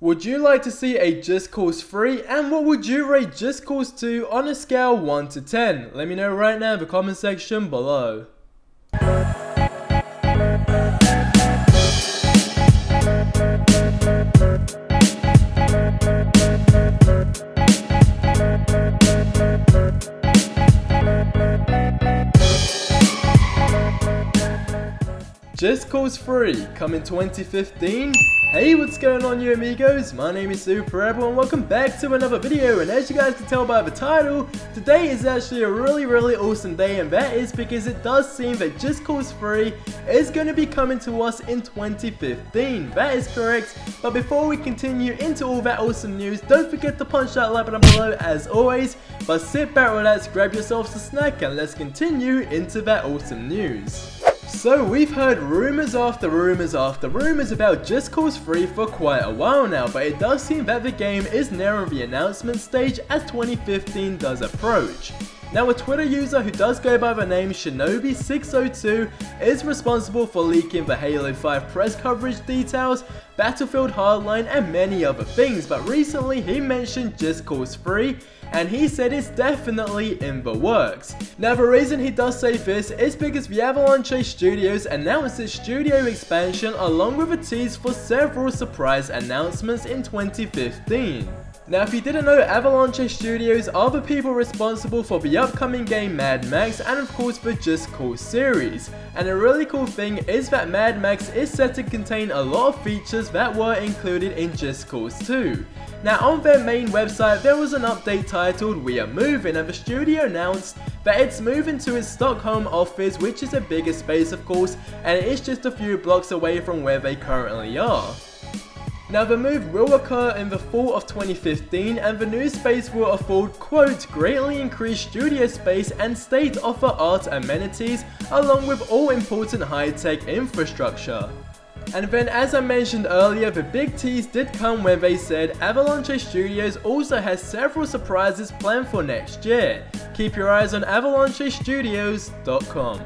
Would you like to see a Just Cause 3, and what would you rate Just Cause 2 on a scale 1 to 10? Let me know right now in the comment section below. Just Cause 3, coming 2015. Hey, what's going on you amigos? My name is SuperRebel and welcome back to another video, and as you guys can tell by the title, today is actually a really awesome day, and that is because it does seem that Just Cause 3 is going to be coming to us in 2015. That is correct, but before we continue into all that awesome news, don't forget to punch that like button below as always, but sit back, relax, grab yourselves a snack, and let's continue into that awesome news. So we've heard rumours after rumours after rumours about Just Cause 3 for quite a while now, but it does seem that the game is nearing the announcement stage as 2015 does approach. Now, a Twitter user who does go by the name Shinobi602 is responsible for leaking the Halo 5 press coverage details, Battlefield Hardline and many other things, but recently he mentioned Just Cause 3 and he said it's definitely in the works. Now, the reason he does say this is because the Avalanche Studios announced its studio expansion along with a tease for several surprise announcements in 2015. Now, if you didn't know, Avalanche Studios are the people responsible for the upcoming game Mad Max and of course the Just Cause series. And a really cool thing is that Mad Max is set to contain a lot of features that were included in Just Cause 2. Now, on their main website there was an update titled "We Are Moving," and the studio announced that it's moving to its Stockholm office, which is a bigger space of course, and it is just a few blocks away from where they currently are. Now, the move will occur in the fall of 2015 and the new space will afford, quote, greatly increased studio space and state-of-the-art amenities along with all important high-tech infrastructure. And then, as I mentioned earlier, the big tease did come when they said Avalanche Studios also has several surprises planned for next year. Keep your eyes on avalanchestudios.com.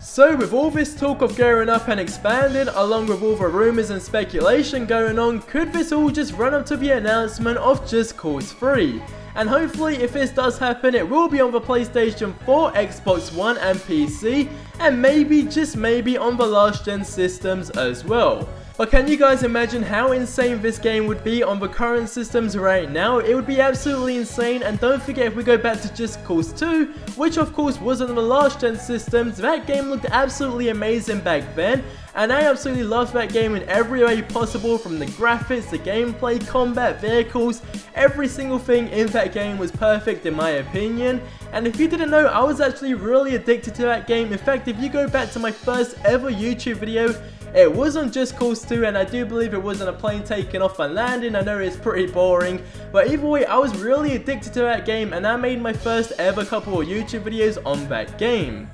So with all this talk of growing up and expanding, along with all the rumours and speculation going on, could this all just run up to the announcement of Just Cause 3? And hopefully if this does happen, it will be on the PlayStation 4, Xbox One and PC, and maybe, just maybe, on the last gen systems as well. But can you guys imagine how insane this game would be on the current systems right now? It would be absolutely insane, and don't forget, if we go back to Just Cause 2, which of course was on the last gen systems, that game looked absolutely amazing back then, and I absolutely loved that game in every way possible, from the graphics, the gameplay, combat, vehicles, every single thing in that game was perfect in my opinion. And if you didn't know, I was actually really addicted to that game. In fact, if you go back to my first ever YouTube video, it was on Just Cause 2, and I do believe it was on a plane taking off and landing. I know it's pretty boring, but either way, I was really addicted to that game, and I made my first ever couple of YouTube videos on that game.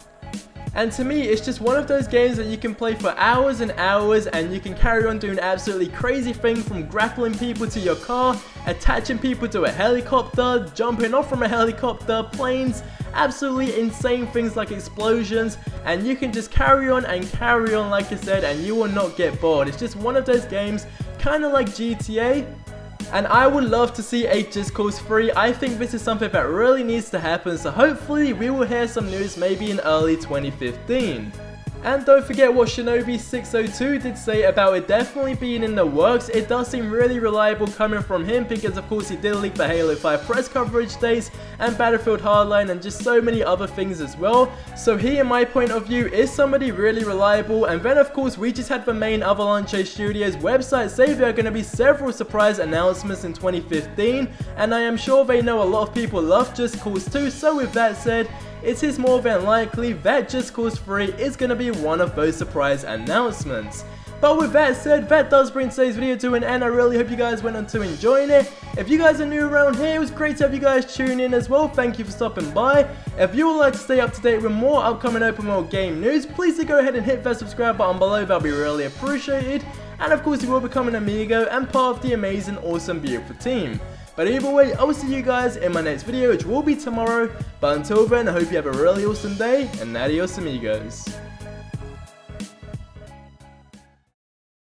And to me, it's just one of those games that you can play for hours and hours, and you can carry on doing absolutely crazy things, from grappling people to your car, attaching people to a helicopter, jumping off from a helicopter, planes, absolutely insane things like explosions, and you can just carry on like I said, and you will not get bored. It's just one of those games, kind of like GTA. And I would love to see a Just Cause 3. I think this is something that really needs to happen, so hopefully we will hear some news maybe in early 2015. And don't forget what Shinobi602 did say about it definitely being in the works. It does seem really reliable coming from him, because of course he did leak the Halo 5 press coverage dates and Battlefield Hardline and just so many other things as well. So he, in my point of view, is somebody really reliable. And then of course we just had the main Avalanche Studios website say there are going to be several surprise announcements in 2015, and I am sure they know a lot of people love Just Cause 2, so with that said, it is more than likely that Just Cause 3 is going to be one of those surprise announcements. But with that said, that does bring today's video to an end. I really hope you guys went on to enjoying it. If you guys are new around here, it was great to have you guys tune in as well. Thank you for stopping by. If you would like to stay up to date with more upcoming open world game news, please do go ahead and hit that subscribe button below. That'll be really appreciated. And of course, you will become an amigo and part of the amazing, awesome, beautiful team. But either way, I will see you guys in my next video, which will be tomorrow. But until then, I hope you have a really awesome day, and adios amigos.